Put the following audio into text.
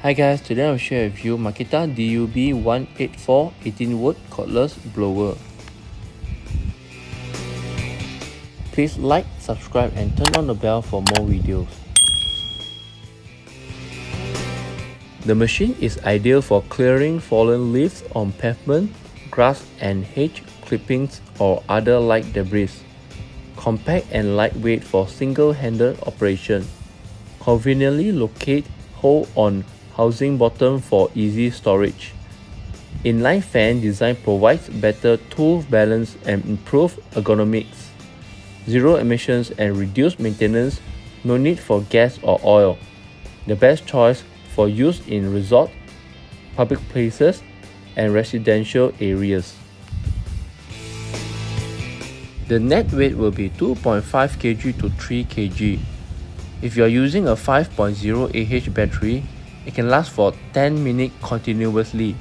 Hi guys, today I'll share with you Makita DUB184 18-volt cordless blower. Please like, subscribe and turn on the bell for more videos. The machine is ideal for clearing fallen leaves on pavement, grass and hedge clippings or other light debris. Compact and lightweight for single-handed operation. Conveniently locate hole on housing bottom for easy storage. Inline fan design provides better tool balance and improved ergonomics. Zero emissions and reduced maintenance, no need for gas or oil. The best choice for use in resort, public places, and residential areas. The net weight will be 2.5 kg to 3 kg. If you are using a 5.0 Ah battery, it can last for 10 minutes continuously.